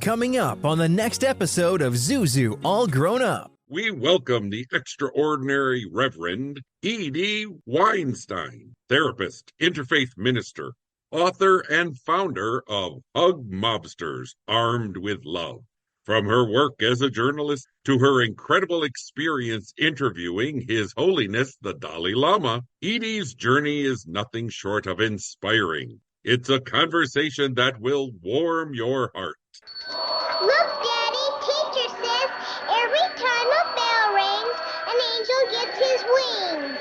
Coming up on the next episode of Zuzu All Grown Up. We welcome the extraordinary Reverend Edie Weinstein, therapist, interfaith minister, author, and founder of Mobsters, Armed with Love. From her work as a journalist to her incredible experience interviewing His Holiness the Dalai Lama, Edie's journey is nothing short of inspiring. It's a conversation that will warm your heart. Look, Daddy, teacher says every time a bell rings, an angel gets his wings.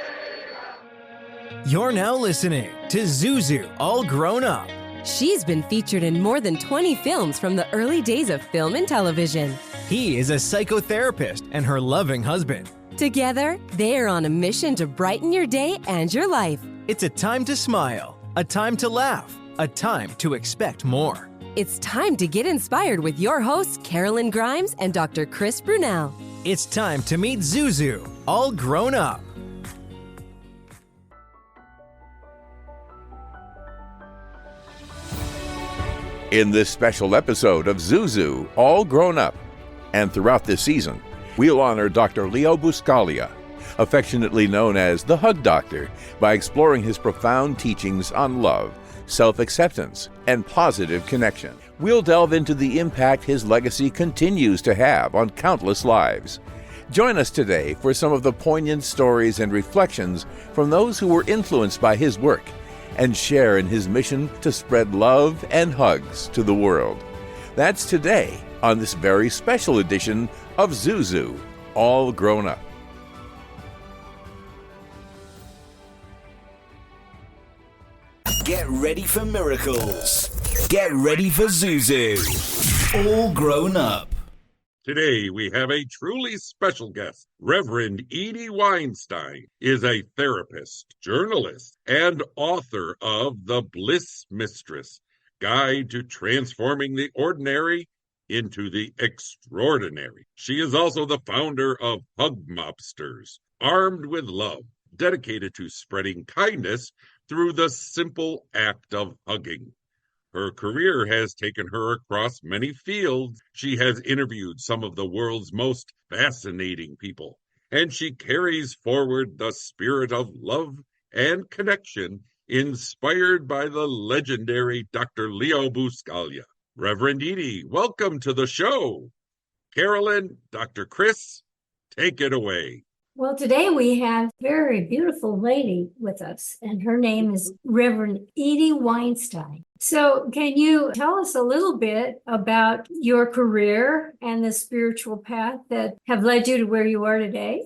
You're now listening to Zuzu All Grown Up. She's been featured in more than 20 films from the early days of film and television. He is a psychotherapist and her loving husband. Together, they are on a mission to brighten your day and your life. It's a time to smile, a time to laugh, a time to expect more. It's time to get inspired with your hosts, Karolyn Grimes and Dr. Brunell. It's time to meet Zuzu, all grown up. In this special episode of Zuzu, All Grown Up, and throughout this season, we'll honor Dr. Leo Buscaglia, affectionately known as the Hug Doctor, by exploring his profound teachings on love, self-acceptance, and positive connection. We'll delve into the impact his legacy continues to have on countless lives. Join us today for some of the poignant stories and reflections from those who were influenced by his work and share in his mission to spread love and hugs to the world. That's today on this very special edition of Zuzu, All Grown Up. Get ready for miracles. Get ready for Zuzu. All Grown Up. Today, we have a truly special guest. Reverend Edie Weinstein is a therapist, journalist, and author of The Bliss Mistress, Guide to Transforming the Ordinary into the Extraordinary. She is also the founder of Mobsters, Armed with Love, dedicated to spreading kindness through the simple act of hugging. Her career has taken her across many fields. She has interviewed some of the world's most fascinating people, and she carries forward the spirit of love and connection inspired by the legendary Dr. Leo Buscaglia. Reverend Edie, welcome to the show. Karolyn, Dr. Chris, take it away. Well, today we have a very beautiful lady with us, and her name is Reverend Edie Weinstein. So can you tell us a little bit about your career and the spiritual path that have led you to where you are today?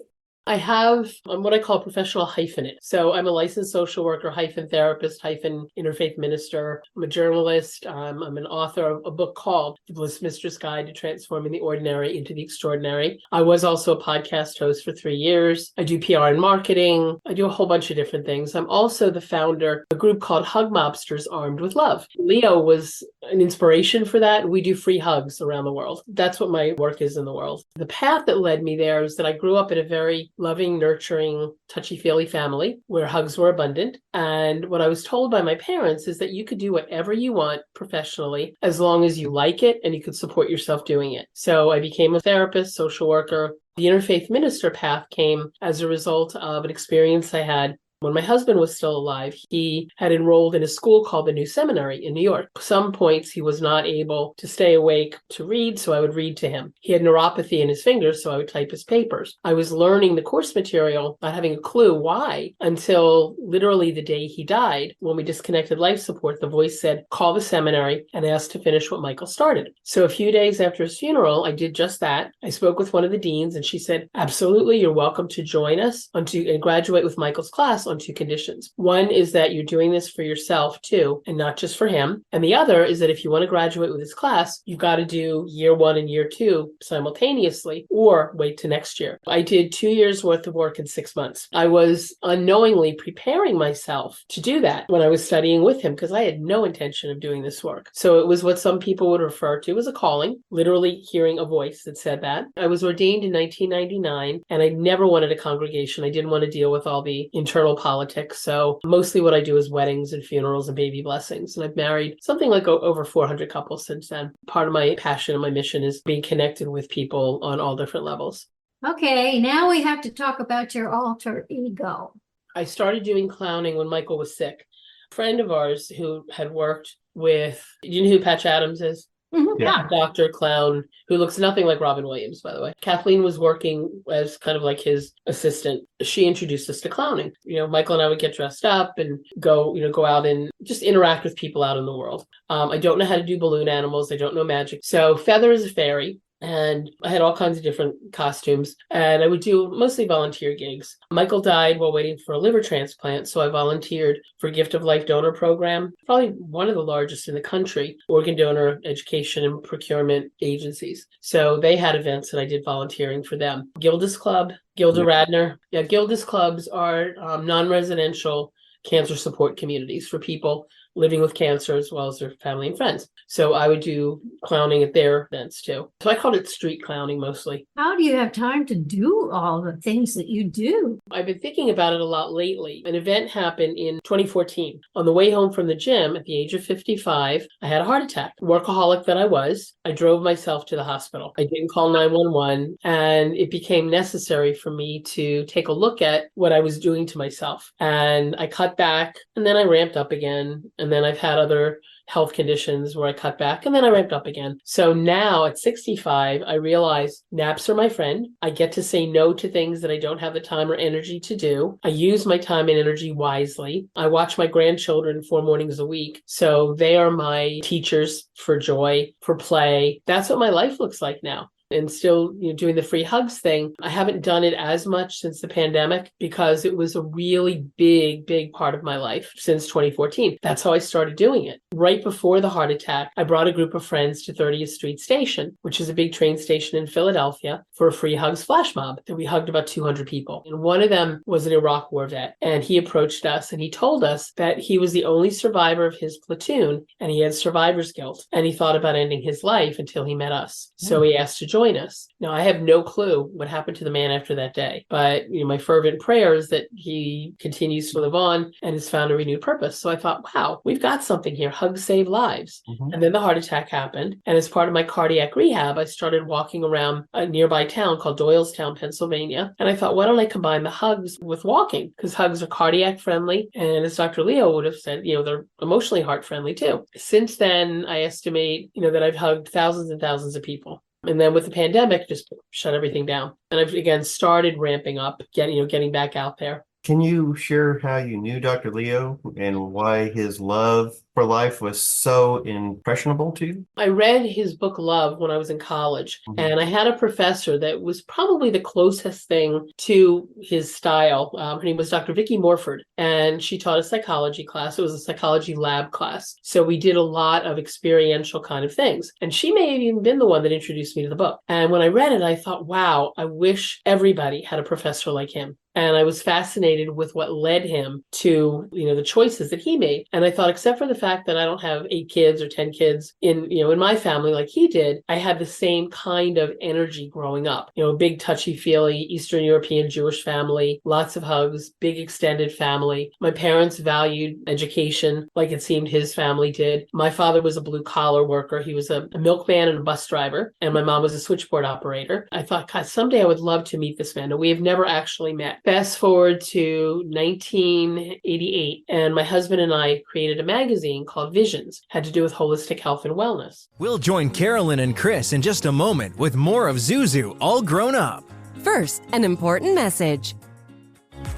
I'm what I call a professional hyphenate. So I'm a licensed social worker, therapist, interfaith minister. I'm a journalist. I'm an author of a book called The Bliss Mistress Guide to Transforming the Ordinary into the Extraordinary. I was also a podcast host for 3 years. I do PR and marketing. I do a whole bunch of different things. I'm also the founder of a group called Mobsters, Armed with Love. Leo was an inspiration for that. We do free hugs around the world. That's what my work is in the world. The path that led me there is that I grew up in a very loving, nurturing, touchy-feely family where hugs were abundant. And what I was told by my parents is that you could do whatever you want professionally as long as you like it and you could support yourself doing it. So I became a therapist, social worker. The interfaith minister path came as a result of an experience I had when my husband was still alive. He had enrolled in a school called the New Seminary in New York. Some points he was not able to stay awake to read, so I would read to him. He had neuropathy in his fingers, so I would type his papers. I was learning the course material, not having a clue why, until literally the day he died. When we disconnected life support, the voice said, call the seminary and ask to finish what Michael started. So a few days after his funeral, I did just that. I spoke with one of the deans and she said, absolutely, you're welcome to join us and graduate with Michael's class on 2 conditions. One is that you're doing this for yourself too, and not just for him. And the other is that if you want to graduate with his class, you've got to do year 1 and year 2 simultaneously or wait to next year. I did 2 years worth of work in 6 months. I was unknowingly preparing myself to do that when I was studying with him because I had no intention of doing this work. So it was what some people would refer to as a calling, literally hearing a voice that said that. I was ordained in 1999 and I never wanted a congregation. I didn't want to deal with all the internal politics. So mostly what I do is weddings and funerals and baby blessings. And I've married something like over 400 couples since then. Part of my passion and my mission is being connected with people on all different levels. Okay, now we have to talk about your alter ego. I started doing clowning when Michael was sick. A friend of ours who had worked with, do you know who Patch Adams is? Mm-hmm. Yeah. Doctor clown who looks nothing like Robin Williams, by the way. Kathleen was working as kind of like his assistant. She introduced us to clowning. Michael and I would get dressed up and go out and just interact with people out in the world. I don't know how to do balloon animals. I don't know magic. So Feather is a fairy. And I had all kinds of different costumes, and I would do mostly volunteer gigs. Michael died while waiting for a liver transplant, so I volunteered for Gift of Life donor program, probably one of the largest in the country, organ donor education and procurement agencies. So they had events and I did volunteering for them. Gilda's Club, Gilda Radner. Yeah, Gilda's clubs are non-residential cancer support communities for people living with cancer as well as their family and friends. So I would do clowning at their events too. So I called it street clowning mostly. How do you have time to do all the things that you do? I've been thinking about it a lot lately. An event happened in 2014. On the way home from the gym at the age of 55, I had a heart attack. Workaholic that I was, I drove myself to the hospital. I didn't call 911, and it became necessary for me to take a look at what I was doing to myself. And I cut back, and then I ramped up again. And then I've had other health conditions where I cut back and then I ramped up again. So now at 65, I realize naps are my friend. I get to say no to things that I don't have the time or energy to do. I use my time and energy wisely. I watch my grandchildren 4 mornings a week. So they are my teachers for joy, for play. That's what my life looks like now. And still doing the free hugs thing. I haven't done it as much since the pandemic because it was a really big part of my life since 2014. That's how I started doing it. Right before the heart attack, I brought a group of friends to 30th Street Station, which is a big train station in Philadelphia, for a free hugs flash mob. And we hugged about 200 people. And one of them was an Iraq War vet. And he approached us and he told us that he was the only survivor of his platoon and he had survivor's guilt. And he thought about ending his life until he met us. So he asked to join us. Now, I have no clue what happened to the man after that day, but my fervent prayer is that he continues to live on and has found a renewed purpose. So I thought, wow, we've got something here. Hugs save lives. Mm-hmm. And then the heart attack happened. And as part of my cardiac rehab, I started walking around a nearby town called Doylestown, Pennsylvania. And I thought, why don't I combine the hugs with walking? Because hugs are cardiac friendly. And as Dr. Leo would have said, they're emotionally heart friendly too. Since then, I estimate, that I've hugged thousands and thousands of people. And then with the pandemic, just shut everything down. And I've again started ramping up, getting back out there. Can you share how you knew Dr. Leo and why his love for life was so impressionable to you? I read his book Love when I was in college, and I had a professor that was probably the closest thing to his style. Her name was Dr. Vicki Morford, and she taught a psychology class. It was a psychology lab class. So we did a lot of experiential kind of things. And she may have even been the one that introduced me to the book. And when I read it, I thought, wow, I wish everybody had a professor like him. And I was fascinated with what led him to, the choices that he made. And I thought, except for the fact that I don't have 8 kids or 10 kids in my family like he did, I had the same kind of energy growing up. A big touchy-feely Eastern European Jewish family, lots of hugs, big extended family. My parents valued education like it seemed his family did. My father was a blue-collar worker. He was a milkman and a bus driver. And my mom was a switchboard operator. I thought, God, someday I would love to meet this man. And we have never actually met. Fast forward to 1988, and my husband and I created a magazine called Visions, had to do with holistic health and wellness. We'll join Karolyn and Chris in just a moment with more of Zuzu All Grown Up. First, an important message.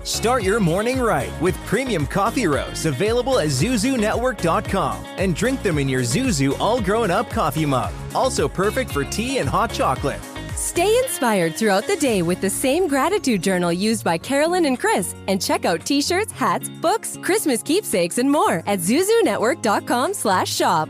Start your morning right with premium coffee roasts available at ZuzuNetwork.com and drink them in your Zuzu All Grown Up coffee mug. Also perfect for tea and hot chocolate. Stay inspired throughout the day with the same gratitude journal used by Karolyn and Chris, and check out t-shirts, hats, books, Christmas keepsakes, and more at ZuzuNetwork.com/shop.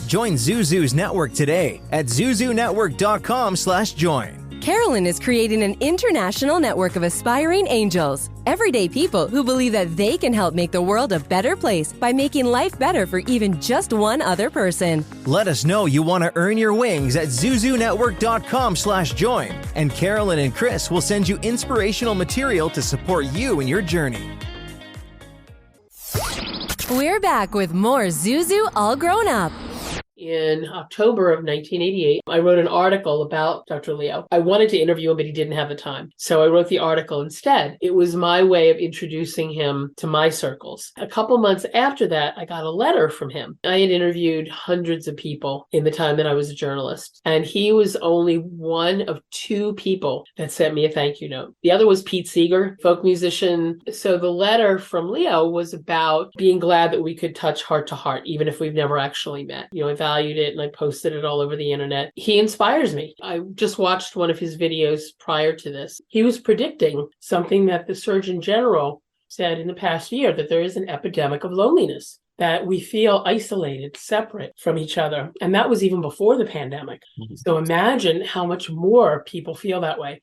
Join Zuzu's network today at ZuzuNetwork.com/join. Karolyn is creating an international network of aspiring angels, everyday people who believe that they can help make the world a better place by making life better for even just one other person. Let us know you want to earn your wings at zuzunetwork.com/join, and Karolyn and Chris will send you inspirational material to support you in your journey. We're back with more Zuzu All Grown Up. In October of 1988, I wrote an article about Dr. Leo. I wanted to interview him, but he didn't have the time. So I wrote the article instead. It was my way of introducing him to my circles. A couple months after that, I got a letter from him. I had interviewed hundreds of people in the time that I was a journalist, and he was only one of two people that sent me a thank you note. The other was Pete Seeger, folk musician. So the letter from Leo was about being glad that we could touch heart to heart, even if we've never actually met. I valued it and I posted it all over the internet. He inspires me. I just watched one of his videos prior to this. He was predicting something that the Surgeon General said in the past year, that there is an epidemic of loneliness, that we feel isolated, separate from each other. And that was even before the pandemic. So imagine how much more people feel that way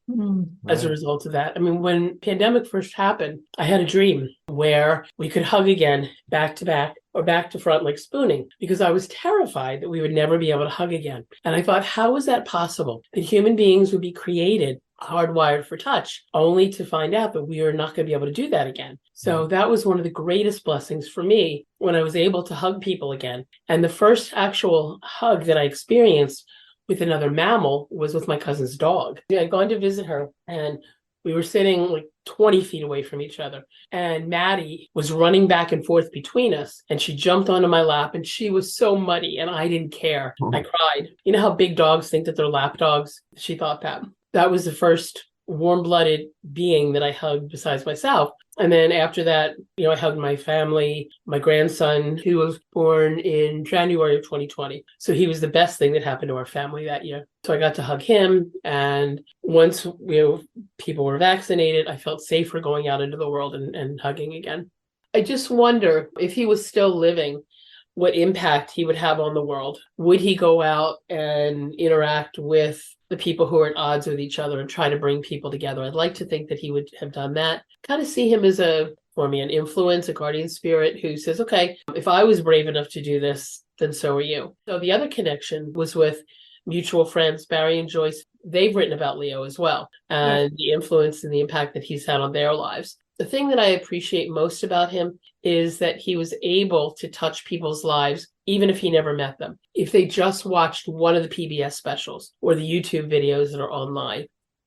as a result of that. I mean, when pandemic first happened, I had a dream where we could hug again, back to back, or back to front like spooning, because I was terrified that we would never be able to hug again. And I thought, how is that possible? That human beings would be created hardwired for touch, only to find out that we are not going to be able to do that again. So that was one of the greatest blessings for me when I was able to hug people again. And the first actual hug that I experienced with another mammal was with my cousin's dog. I'd gone to visit her, and we were sitting like 20 feet away from each other. And Maddie was running back and forth between us. And she jumped onto my lap, and she was so muddy, and I didn't care. I cried. You know how big dogs think that they're lap dogs? She thought that. That was the first warm-blooded being that I hugged besides myself. And then after that, I hugged my family, my grandson, who was born in January of 2020. So he was the best thing that happened to our family that year. So I got to hug him. And once people were vaccinated, I felt safer going out into the world and hugging again. I just wonder if he was still living, what impact he would have on the world. Would he go out and interact with the people who are at odds with each other and try to bring people together? I'd like to think that he would have done that. Kind of see him as an influence, a guardian spirit who says, okay, if I was brave enough to do this, then so are you. So the other connection was with mutual friends, Barry and Joyce. They've written about Leo as well, and the influence and the impact that he's had on their lives. The thing that I appreciate most about him is that he was able to touch people's lives, even if he never met them. If they just watched one of the PBS specials or the YouTube videos that are online,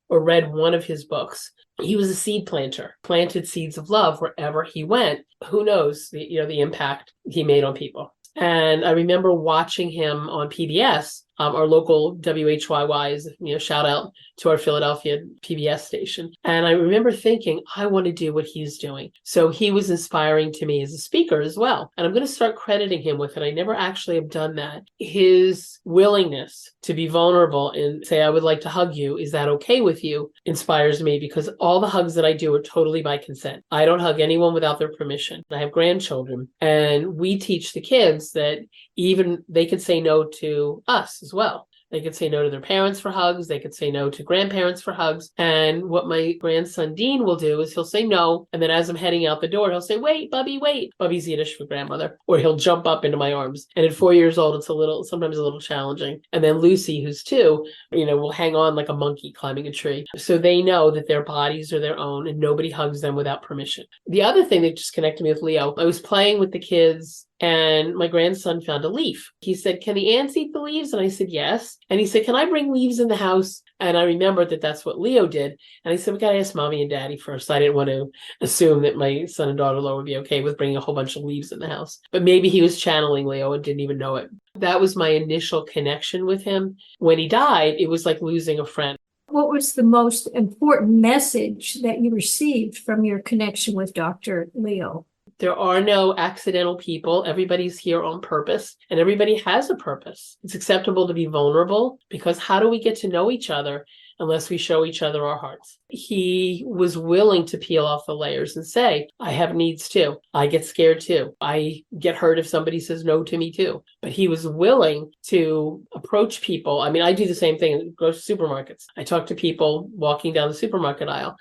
or read one of his books. He was a seed planter, planted seeds of love wherever he went. Who knows the impact he made on people. And I remember watching him on PBS, our local WHYY's, shout out to our Philadelphia PBS station. And I remember thinking, I want to do what he's doing. So he was inspiring to me as a speaker as well. And I'm going to start crediting him with it. I never actually have done that. His willingness to be vulnerable and say, I would like to hug you. Is that okay with you? Inspires me, because all the hugs that I do are totally by consent. I don't hug anyone without their permission. I have grandchildren, and we teach the kids that even they could say no to us as well. They could say no to their parents for hugs. They could say no to grandparents for hugs. And what my grandson Dean will do is he'll say no. And then as I'm heading out the door, he'll say, wait, Bubby, wait. Bubby's Yiddish for grandmother. Or he'll jump up into my arms. And at 4 years old, it's sometimes a little challenging. And then Lucy, who's 2, will hang on like a monkey climbing a tree. So they know that their bodies are their own and nobody hugs them without permission. The other thing that just connected me with Leo, I was playing with the kids, and my grandson found a leaf. He said, can the ants eat the leaves? And I said, yes. And he said, can I bring leaves in the house? And I remembered that that's what Leo did. And I said, we got to ask mommy and daddy first. I didn't want to assume that my son and daughter-in-law would be okay with bringing a whole bunch of leaves in the house. But maybe he was channeling Leo and didn't even know it. That was my initial connection with him. When he died, it was like losing a friend. What was the most important message that you received from your connection with Dr. Leo? There are no accidental people. Everybody's here on purpose, and everybody has a purpose. It's acceptable to be vulnerable, because how do we get to know each other unless we show each other our hearts. He was willing to peel off the layers and say, I have needs too. I get scared too. I get hurt if somebody says no to me too. But he was willing to approach people. I mean, I do the same thing in grocery supermarkets. I talk to people walking down the supermarket aisle.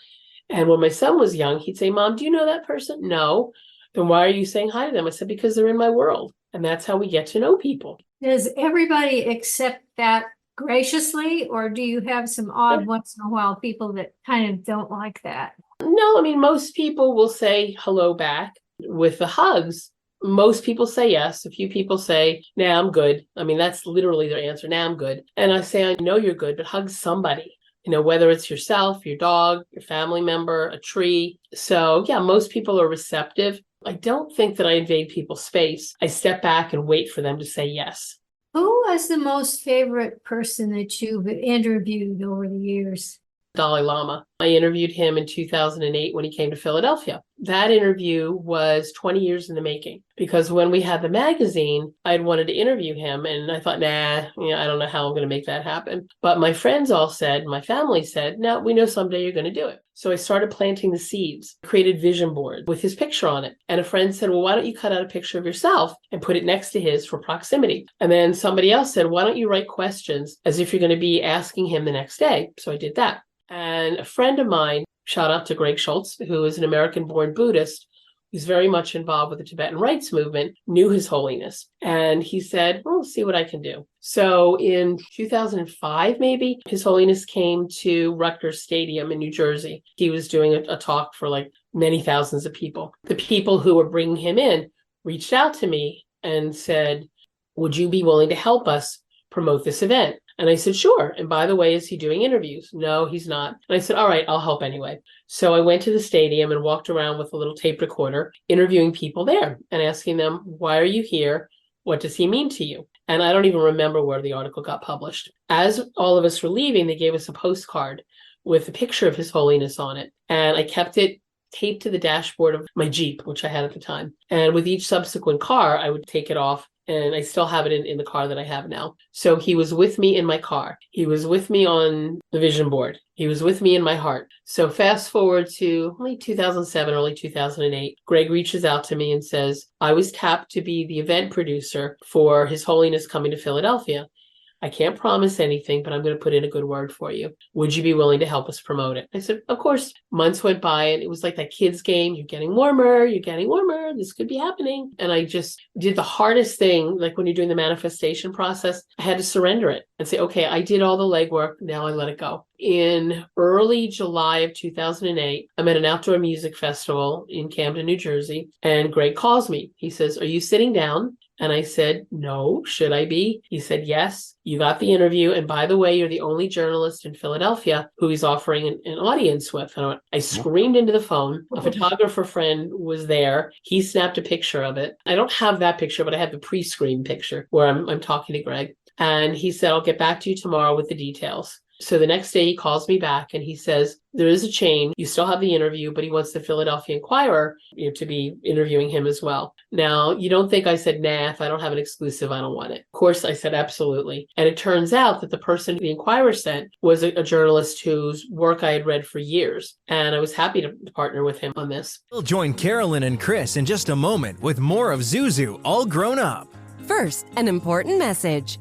And when my son was young, he'd say, Mom, do you know that person? No. Then why are you saying hi to them? I said, because they're in my world. And that's how we get to know people. Does everybody accept that graciously, or do you have some odd once in a while people that kind of don't like that? No, I mean, most people will say hello back. With the hugs, most people say yes. A few people say, nah, I'm good. I mean, that's literally their answer. Nah, I'm good. And I say, I know you're good, but hug somebody. You know, whether it's yourself, your dog, your family member, a tree. So yeah, most people are receptive. I don't think that I invade people's space. I step back and wait for them to say yes. Who was the most favorite person that you've interviewed over the years? Dalai Lama. I interviewed him in 2008 when he came to Philadelphia. That interview was 20 years in the making, because when we had the magazine, I'd wanted to interview him and I thought, I don't know how I'm going to make that happen. But my friends all said, my family said, no, we know someday you're going to do it. So I started planting the seeds, created vision boards with his picture on it. And a friend said, well, why don't you cut out a picture of yourself and put it next to his for proximity? And then somebody else said, why don't you write questions as if you're going to be asking him the next day? So I did that. And a friend of mine, shout out to Greg Schultz, who is an American-born Buddhist, who's very much involved with the Tibetan rights movement, knew His Holiness. And he said, well, see what I can do. So in 2005, maybe, His Holiness came to Rutgers Stadium in New Jersey. He was doing a talk for like many thousands of people. The people who were bringing him in reached out to me and said, would you be willing to help us promote this event? And I said, sure. And by the way, is he doing interviews? No, he's not. And I said, all right, I'll help anyway. So I went to the stadium and walked around with a little tape recorder, interviewing people there and asking them, why are you here? What does he mean to you? And I don't even remember where the article got published. As all of us were leaving, they gave us a postcard with a picture of His Holiness on it. And I kept it taped to the dashboard of my Jeep, which I had at the time. And with each subsequent car, I would take it off. And I still have it in the car that I have now. So he was with me in my car. He was with me on the vision board. He was with me in my heart. So fast forward to late 2007, early 2008, Greg reaches out to me and says, I was tapped to be the event producer for His Holiness coming to Philadelphia. I can't promise anything, but I'm going to put in a good word for you. Would you be willing to help us promote it? I said, of course. Months went by and it was like that kid's game. You're getting warmer. You're getting warmer. This could be happening. And I just did the hardest thing. Like when you're doing the manifestation process, I had to surrender it and say, okay, I did all the legwork. Now I let it go. In early July of 2008, I'm at an outdoor music festival in Camden, New Jersey. And Greg calls me. He says, are you sitting down? And I said, no, should I be? He said, yes, you got the interview. And by the way, you're the only journalist in Philadelphia who he's offering an audience with. And I screamed into the phone. A photographer friend was there. He snapped a picture of it. I don't have that picture, but I have the pre-screen picture where I'm talking to Greg. And he said, I'll get back to you tomorrow with the details. So the next day he calls me back and he says, there is a change. You still have the interview, but he wants the Philadelphia Inquirer to be interviewing him as well. Now, you don't think I said, nah, if I don't have an exclusive, I don't want it. Of course, I said, absolutely. And it turns out that the person the Inquirer sent was a journalist whose work I had read for years. And I was happy to partner with him on this. We'll join Karolyn and Chris in just a moment with more of Zuzu All Grown Up. First, an important message.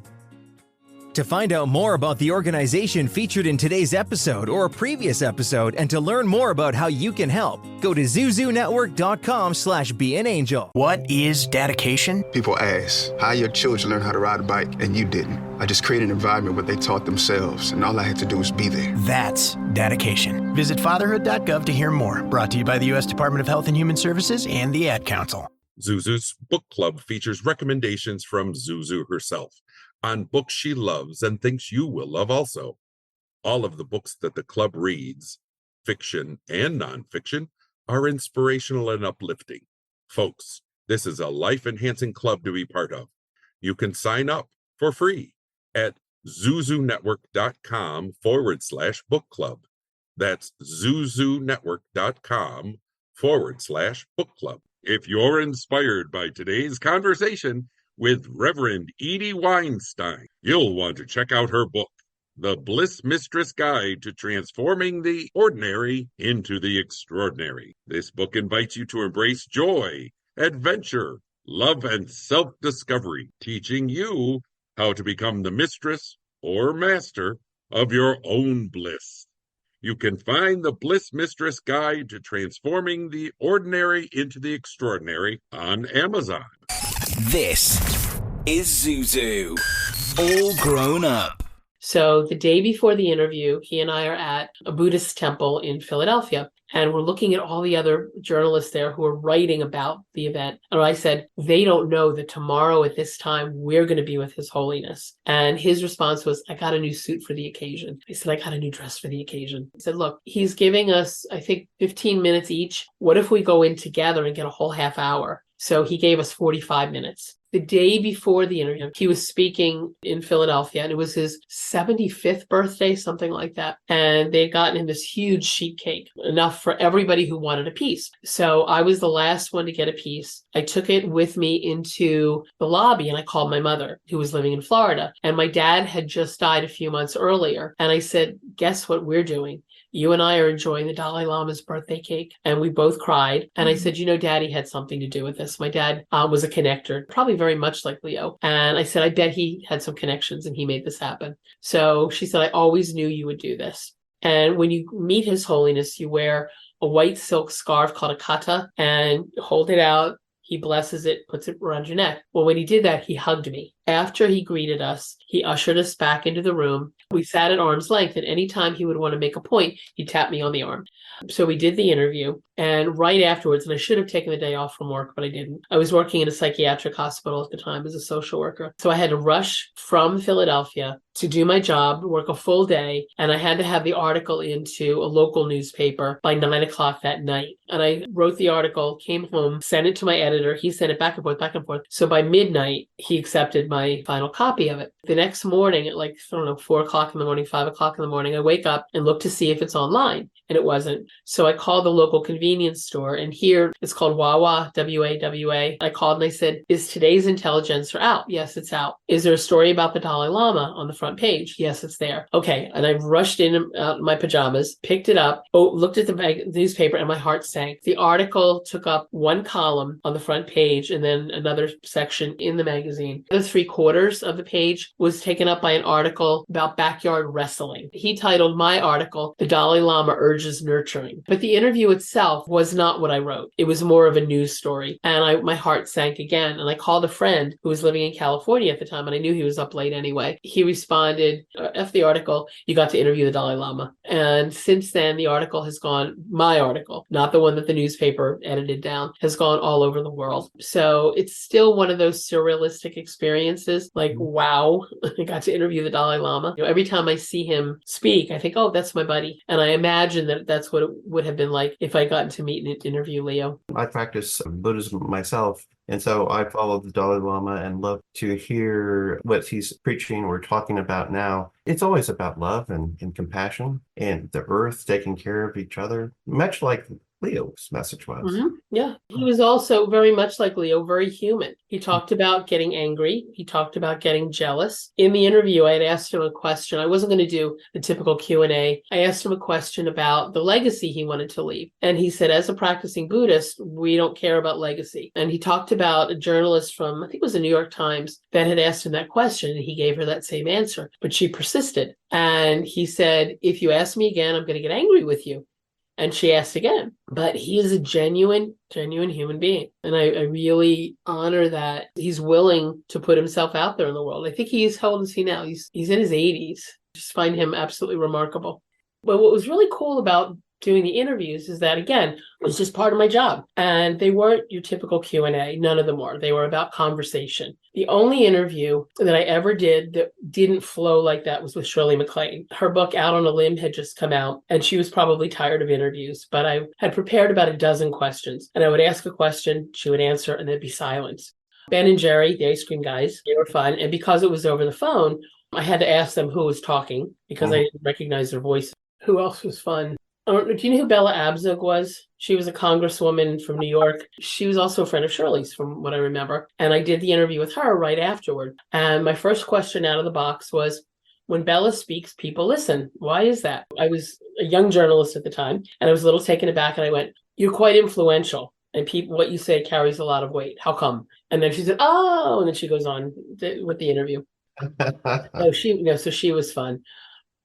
To find out more about the organization featured in today's episode or a previous episode and to learn more about how you can help, go to zuzunetwork.com/beanangel. What is dedication? People ask, how your children learn how to ride a bike and you didn't? I just created an environment where they taught themselves and all I had to do was be there. That's dedication. Visit fatherhood.gov to hear more. Brought to you by the U.S. Department of Health and Human Services and the Ad Council. Zuzu's book club features recommendations from Zuzu herself on books she loves and thinks you will love also. All of the books that the club reads, fiction and nonfiction, are inspirational and uplifting. Folks, this is a life-enhancing club to be part of. You can sign up for free at zuzunetwork.com/book club. That's zuzunetwork.com/book club. If you're inspired by today's conversation with Reverend Edie Weinstein, you'll want to check out her book, The Bliss Mistress Guide to Transforming the Ordinary into the Extraordinary. This book invites you to embrace joy, adventure, love, and self-discovery, teaching you how to become the mistress or master of your own bliss. You can find the Bliss Mistress Guide to Transforming the Ordinary into the Extraordinary on Amazon. This is Zuzu, all grown up. So the day before the interview, he and I are at a Buddhist temple in Philadelphia, and we're looking at all the other journalists there who are writing about the event. And I said, they don't know that tomorrow at this time, we're going to be with His Holiness. And his response was, I got a new suit for the occasion. I said, I got a new dress for the occasion. He said, look, he's giving us, I think, 15 minutes each. What if we go in together and get a whole half hour? So he gave us 45 minutes. The day before the interview, he was speaking in Philadelphia, and it was his 75th birthday, something like that. And they had gotten him this huge sheet cake, enough for everybody who wanted a piece. So I was the last one to get a piece. I took it with me into the lobby, and I called my mother, who was living in Florida. And my dad had just died a few months earlier. And I said, guess what we're doing? You and I are enjoying the Dalai Lama's birthday cake. And we both cried. And I said, you know, Daddy had something to do with this. My dad was a connector, probably very much like Leo. And I said, I bet he had some connections and he made this happen. So she said, I always knew you would do this. And when you meet His Holiness, you wear a white silk scarf called a kata and hold it out. He blesses it, puts it around your neck. Well, when he did that, he hugged me. After he greeted us, he ushered us back into the room. We sat at arm's length, and anytime he would want to make a point, he'd tap me on the arm. So we did the interview, and right afterwards, and I should have taken the day off from work, but I didn't. I was working in a psychiatric hospital at the time as a social worker. So I had to rush from Philadelphia to do my job, work a full day, and I had to have the article into a local newspaper by 9 o'clock that night. And I wrote the article, came home, sent it to my editor. He sent it back and forth, back and forth. So by midnight, he accepted my final copy of it. The next morning at 4 o'clock in the morning, 5 o'clock in the morning, I wake up and look to see if it's online. And it wasn't. So I called the local convenience store, and here it's called Wawa, W-A-W-A. I called and I said, is today's Intelligencer out? Yes, it's out. Is there a story about the Dalai Lama on the front page? Yes, it's there. Okay. And I rushed in my pajamas, picked it up, looked at the newspaper, and my heart sank. The article took up one column on the front page and then another section in the magazine. The 3/4 of the page was taken up by an article about backyard wrestling. He titled my article, The Dalai Lama Urges Nurturing. But the interview itself was not what I wrote. It was more of a news story. And my heart sank again. And I called a friend who was living in California at the time, and I knew he was up late anyway. He responded, F the article, you got to interview the Dalai Lama. And since then, the article has gone, my article, not the one that the newspaper edited down, has gone all over the world. So it's still one of those surrealistic experiences, like, wow, I got to interview the Dalai Lama. Every time I see him speak, I think, oh, that's my buddy. And I imagine that that's what it would have been like if I gotten to meet and interview Leo. I practice Buddhism myself, and so I follow the Dalai Lama and love to hear what he's preaching or talking about now. It's always about love and compassion and the earth taking care of each other, much like Leo's message was. Mm-hmm. Yeah. He was also very much like Leo, very human. He talked about getting angry. He talked about getting jealous. In the interview, I had asked him a question. I wasn't going to do the typical Q&A. I asked him a question about the legacy he wanted to leave. And he said, as a practicing Buddhist, we don't care about legacy. And he talked about a journalist from, I think it was the New York Times, that had asked him that question. And he gave her that same answer, but she persisted. And he said, if you ask me again, I'm going to get angry with you. And she asked again, but he is a genuine human being. And I really honor that he's willing to put himself out there in the world. I think how old is he now? He's in his 80s. Just find him absolutely remarkable. But what was really cool about doing the interviews is that, again, it was just part of my job. And they weren't your typical Q&A. None of them were. They were about conversation. The only interview that I ever did that didn't flow like that was with Shirley MacLaine. Her book, Out on a Limb, had just come out, and she was probably tired of interviews. But I had prepared about a dozen questions, and I would ask a question, she would answer, and there'd be silence. Ben and Jerry, the ice cream guys, they were fun. And because it was over the phone, I had to ask them who was talking because I didn't recognize their voice. Who else was fun? Do you know who Bella Abzug was? She was a congresswoman from New York. She was also a friend of Shirley's, from what I remember. And I did the interview with her right afterward. And my first question out of the box was, when Bella speaks, people listen. Why is that? I was a young journalist at the time, and I was a little taken aback, and I went, you're quite influential, and people, what you say carries a lot of weight. How come? And then she said, oh, and then she goes on with the interview. So she was fun.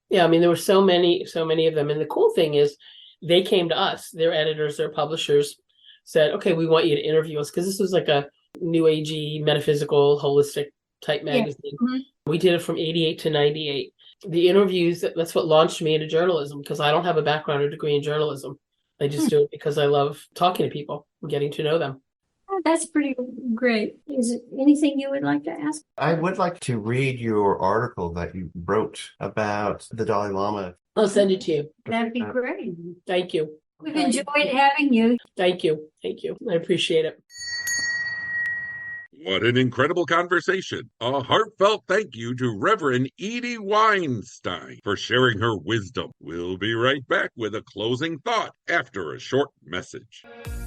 Yeah, I mean, there were so many of them. And the cool thing is they came to us, their editors, their publishers said, okay, we want you to interview us, because this was like a new agey, metaphysical, holistic type magazine. Yeah. Mm-hmm. We did it from 88 to 98. The interviews, that's what launched me into journalism, because I don't have a background or degree in journalism. I just do it because I love talking to people and getting to know them. Oh, that's pretty great. Is there anything you would like to ask? I would like to read your article that you wrote about the Dalai Lama. I'll send it to you. That'd be great. Thank you. We've enjoyed having you. Thank you. Thank you. I appreciate it. What an incredible conversation. A heartfelt thank you to Reverend Edie Weinstein for sharing her wisdom. We'll be right back with a closing thought after a short message.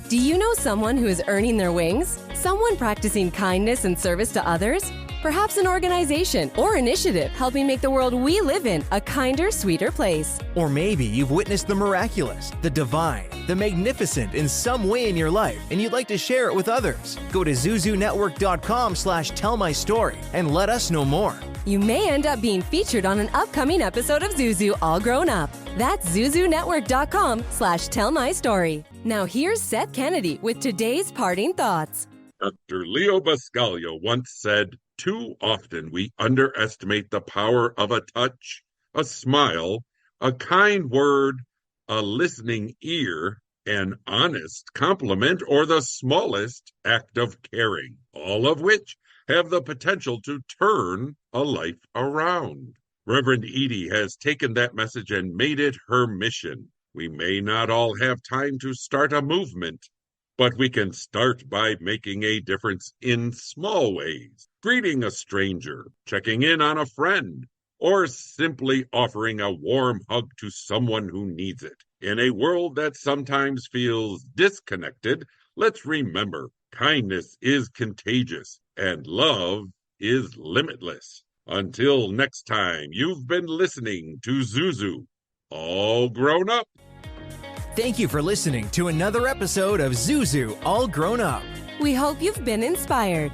Do you know someone who is earning their wings? Someone practicing kindness and service to others? Perhaps an organization or initiative helping make the world we live in a kinder, sweeter place. Or maybe you've witnessed the miraculous, the divine, the magnificent in some way in your life, and you'd like to share it with others. Go to zuzunetwork.com/tellmystory and let us know more. You may end up being featured on an upcoming episode of Zuzu All Grown Up. That's zuzunetwork.com/tellmystory. Now here's Seth Kennedy with today's parting thoughts. Dr. Leo Buscaglia once said, too often we underestimate the power of a touch, a smile, a kind word, a listening ear, an honest compliment, or the smallest act of caring, all of which have the potential to turn a life around. Reverend Edie has taken that message and made it her mission. We may not all have time to start a movement, but we can start by making a difference in small ways. Greeting a stranger, checking in on a friend, or simply offering a warm hug to someone who needs it. In a world that sometimes feels disconnected, let's remember kindness is contagious and love is limitless. Until next time, you've been listening to Zuzu, All Grown Up. Thank you for listening to another episode of Zuzu All Grown Up. We hope you've been inspired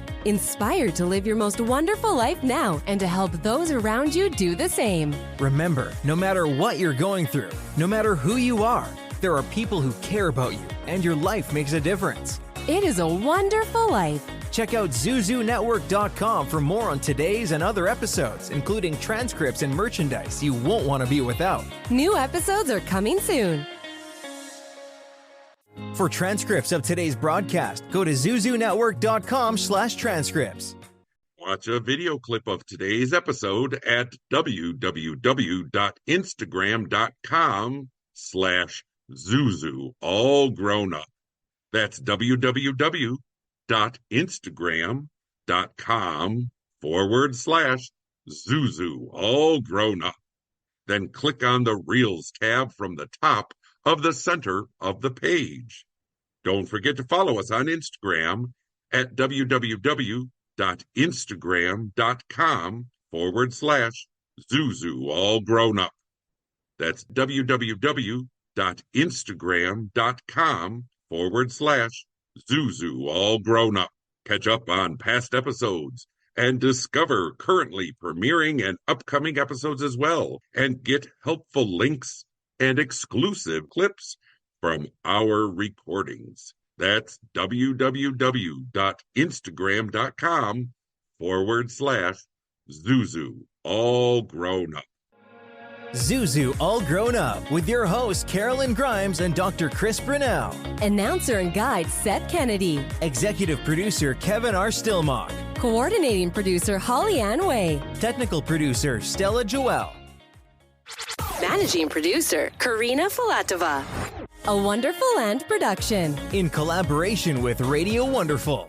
to live your most wonderful life now and to help those around you do the same. Remember, no matter what you're going through, no matter who you are, there are people who care about you and your life makes a difference. It is a wonderful life. Check out ZuzuNetwork.com for more on today's and other episodes, including transcripts and merchandise you won't want to be without. New episodes are coming soon. For transcripts of today's broadcast, go to ZuzuNetwork.com/transcripts. Watch a video clip of today's episode at www.instagram.com/Zuzu All Grown Up. That's www.instagram.com/Zuzu All Grown Up. Then click on the Reels tab from the top of the center of the page. Don't forget to follow us on Instagram at www.instagram.com/Zuzu All Grown Up. That's www.instagram.com/Zuzu All Grown Up. Catch up on past episodes and discover currently premiering and upcoming episodes as well, and get helpful links and exclusive clips from our recordings. That's www.instagram.com/Zuzu All Grown Up. Zuzu All Grown Up with your hosts Karolyn Grimes and Dr. Chris Brunell. Announcer and guide Seth Kennedy. Executive producer Kevin R. Stillmock. Coordinating producer Holly Ann Way. Technical producer Stella Joelle. Managing producer Karina Filatova. A Wonderful Land production. In collaboration with Radio Wonderful.